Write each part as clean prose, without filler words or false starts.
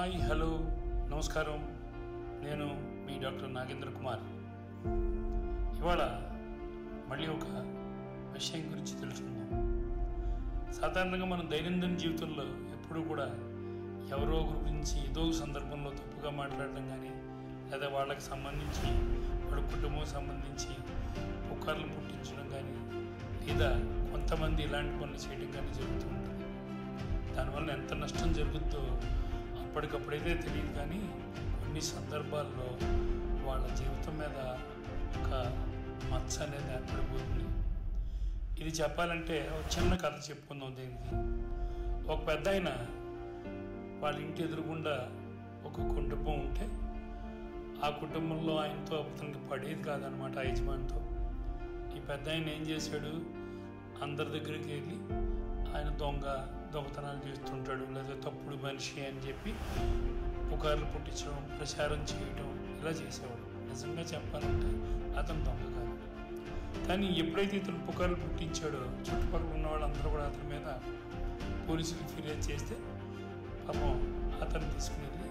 Hi, hello, నమస్కారం. నేను మీ doctor Nagendra Kumar. ఇవాళ మళ్ళీ ఒక విషయం గురించి తెలుసుకుందాం. సాధారణంగా మనం దైనందిన జీవితంలో ఎప్పుడూ కూడా ఎవరో గురించి ఏదో సందర్భంలో తప్పుగా మాట్లాడడం కానీ, లేదా వాళ్ళకి సంబంధించి వాళ్ళ కుటుంబం సంబంధించి పుకార్లు పుట్టించడం కానీ, లేదా కొంతమంది ఇలాంటి పనులు చేయడం కానీ జరుగుతూ ఉంటుంది. దానివల్ల ఎంత నష్టం జరుగుతుందో అప్పటికప్పుడైతే తెలియదు, కానీ కొన్ని సందర్భాల్లో వాళ్ళ జీవితం మీద ఒక మచ్చ అనేది ఏర్పడిపోతుంది. ఇది చెప్పాలంటే ఒక చిన్న కథ చెప్పుకుందాం. దీనికి ఒక పెద్ద ఆయన వాళ్ళ ఇంటి ఎదురుగుండా ఒక కుటుంబం ఉంటే, ఆ కుటుంబంలో ఆయనతో అతనికి పడేది కాదనమాట ఆ యజమానితో. ఈ పెద్ద ఆయన ఏం చేశాడు, అందరి దగ్గరికి వెళ్ళి ఆయన దొంగతనాలు చేస్తుంటాడు, లేదా తప్పుడు మనిషి అని చెప్పి పుకార్లు పుట్టించడం, ప్రచారం చేయడం, ఇలా చేసేవాడు. నిజంగా చెప్పాలంటే అతను దొంగ కాదు. కానీ ఎప్పుడైతే ఇతను పుకార్లు పుట్టించాడో చుట్టుపక్కల ఉన్న వాళ్ళందరూ కూడా అతని మీద పోలీసులకు ఫిర్యాదు చేస్తే పాపం అతను తీసుకుని వెళ్ళి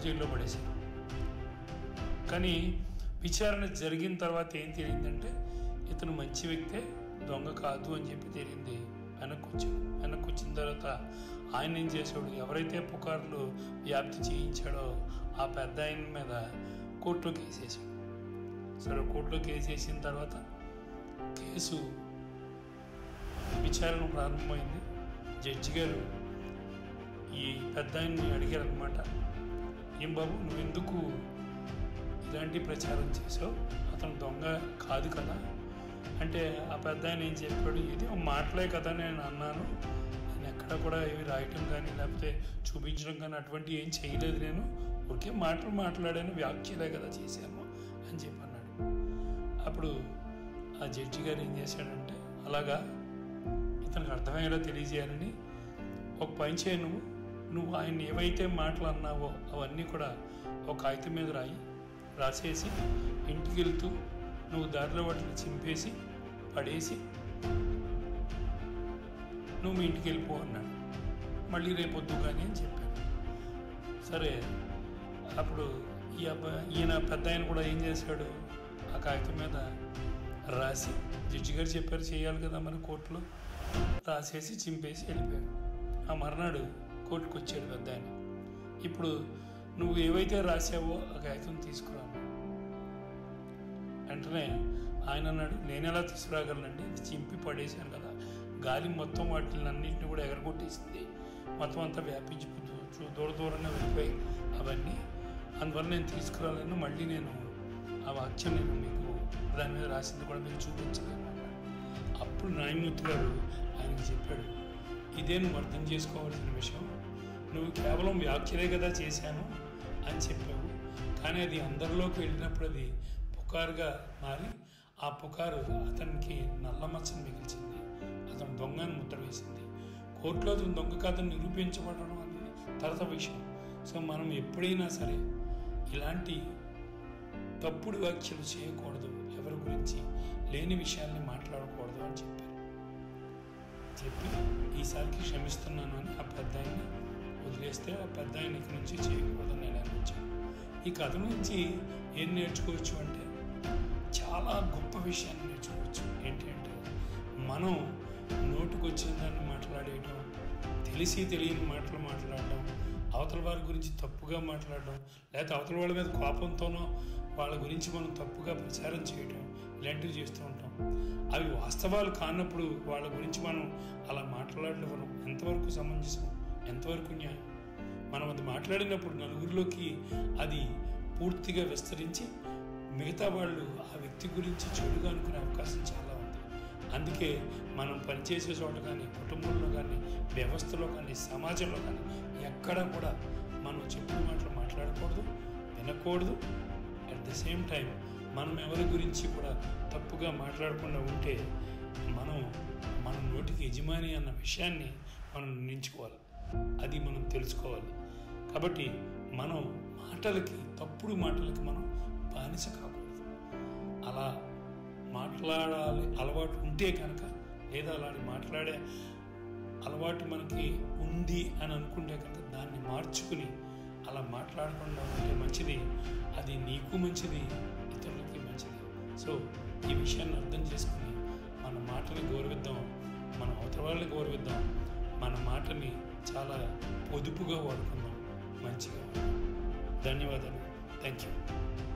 జైల్లో పడేశారు. కానీ విచారణ జరిగిన తర్వాత ఏం తెలియదంటే ఇతను మంచి వ్యక్తే, దొంగ కాదు అని చెప్పి తెలియంది. వెనక్కి వచ్చిన తర్వాత ఆయన ఏం చేశాడు, ఎవరైతే పుకార్లు వ్యాప్తి చేయించాడో ఆ పెద్ద ఆయన మీద కోర్టులో కేసు వేసాడు. సరే, కోర్టులో కేసు వేసిన తర్వాత కేసు విచారణ ప్రారంభమైంది. జడ్జి గారు ఈ పెద్ద ఆయన్ని అడిగారు అనమాట, ఏం బాబు, నువ్వు ఎందుకు ఇలాంటి ప్రచారం చేసావు, అతను దొంగ కాదు కదా అంటే, ఆ పెద్ద ఆయన ఏం చెప్పాడు, ఇది మాటలే కదా నేను అన్నాను, నేను ఎక్కడ కూడా ఏమి రాయటం కానీ లేకపోతే చూపించడం కానీ అటువంటివి ఏం చేయలేదు, నేను ఒకే మాటలు మాట్లాడాను, వ్యాఖ్యలే కదా చేశాను అని చెప్పి అన్నాడు. అప్పుడు ఆ జడ్జి గారు ఏం చేశాడంటే, అలాగా ఇతనికి అర్థమయ్యేలా తెలియజేయాలని ఒక పని చేయ, నువ్వు ఆయన ఏవైతే మాటలు అన్నావో అవన్నీ కూడా ఒక కాగితం మీద రాసేసి ఇంటికి వెళ్తూ నువ్వు దారిలో వాటిని చింపేసి పడేసి నువ్వు మీ ఇంటికి వెళ్ళిపో అన్నాడు. మళ్ళీ రేపొద్దు కానీ అని చెప్పాను. సరే, అప్పుడు ఈయన పెద్ద ఆయన కూడా ఏం చేశాడు, ఆ కాగితం మీద రాసి, జడ్జి గారు చెప్పారు చేయాలి కదా మన కోర్టులో, రాసేసి చింపేసి వెళ్ళిపోయాడు. ఆ మర్నాడు కోర్టుకు వచ్చాడు పెద్ద ఆయన. ఇప్పుడు నువ్వు ఏవైతే రాసావో ఆ కాగితం తీసుకురా. వెంటనే ఆయన అన్నాడు, నేను ఎలా తీసుకురాగలనండి, ఇది చింపి పడేశాను కదా, గాలి మొత్తం వాటిని అన్నింటినీ కూడా ఎగరగొట్టేసింది, మొత్తం అంతా వ్యాపించిపోతూ దూరంగా వెళ్ళిపోయి అవన్నీ, అందువల్ల నేను తీసుకురాలేను, మళ్ళీ నేను ఆ వాక్యం నేను మీకు దాని మీద రాసింది కూడా మీకు చూపించలేను అన్నాడు. అప్పుడు న్యాయమూర్తి గారు ఆయనకి చెప్పాడు, ఇదే నువ్వు అర్థం చేసుకోవాల్సిన విషయం, నువ్వు కేవలం వ్యాఖ్యలే కదా చేశాను అని చెప్పావు, కానీ అది అందరిలోకి వెళ్ళినప్పుడు అది పుకారుగా మారి ఆ పుకారు అతనికి నల్లమచ్చను మిగిల్చింది, అతను దొంగని ముద్ర వేసింది. కోర్టులో అతను దొంగ కాదని నిరూపించబడడం అనేది తర్వాత విషయం. సో మనం ఎప్పుడైనా సరే ఇలాంటి తప్పుడు వ్యాఖ్యలు చేయకూడదు, ఎవరి గురించి లేని విషయాల్ని మాట్లాడకూడదు అని చెప్పి ఈసారికి క్షమిస్తున్నాను అని ఆ పెద్ద ఆయన్ని వదిలేస్తే, ఆ పెద్ద ఆయన ఇక్కడి నుంచి చేయకూడదని నేను అనిపించాను. ఈ కథ నుంచి ఏం నేర్చుకోవచ్చు అంటే, చాలా గొప్ప విషయాన్ని నేర్చుకోవచ్చు. ఏంటి అంటే, మనం నోటుకు వచ్చిన దాన్ని మాట్లాడేయడం, తెలిసి తెలియని మాటలు మాట్లాడడం, అవతల వారి గురించి తప్పుగా మాట్లాడడం, లేకపోతే అవతల వాళ్ళ మీద కోపంతోనో వాళ్ళ గురించి మనం తప్పుగా ప్రచారం చేయడం, ఇలాంటివి చేస్తూ ఉంటాం. అవి వాస్తవాలు కానప్పుడు వాళ్ళ గురించి మనం అలా మాట్లాడడం ఎంతవరకు సమంజసం, ఎంతవరకు న్యాయం? మనం అది మాట్లాడినప్పుడు నలుగురిలోకి అది పూర్తిగా విస్తరించి మిగతా వాళ్ళు ఆ వ్యక్తి గురించి చెడుగా అనుకునే అవకాశం చాలా ఉంది. అందుకే మనం పనిచేసే చోట కానీ, కుటుంబంలో కానీ, వ్యవస్థలో కానీ, సమాజంలో కానీ ఎక్కడా కూడా మనం చెప్పిన మాటలు మాట్లాడకూడదు, వినకూడదు. అట్ ద సేమ్ టైం మనం ఎవరి గురించి కూడా తప్పుగా మాట్లాడకుండా ఉంటే మనం మన నోటికి యజమాని అన్న విషయాన్ని మనం నిర్ణయించుకోవాలి, అది మనం తెలుసుకోవాలి. కాబట్టి మనం తప్పుడు మాటలకి మనం బానిస కాకూడదు. అలా మాట్లాడాలి అలవాటు ఉంటే కనుక, లేదా అలాంటి మాట్లాడే అలవాటు మనకి ఉంది అని అనుకుంటే కనుక దాన్ని మార్చుకుని అలా మాట్లాడకుండా ఉంటే మంచిది. అది నీకు మంచిది, ఇతరులకి మంచిది. సో ఈ విషయాన్ని అర్థం చేసుకుని మన మాటని గౌరవిద్దాం, మన అవతల వాళ్ళని గౌరవిద్దాం, మన మాటని చాలా పొదుపుగా వాడుకుందాం, మంచిగా. ధన్యవాదాలు. Thank you.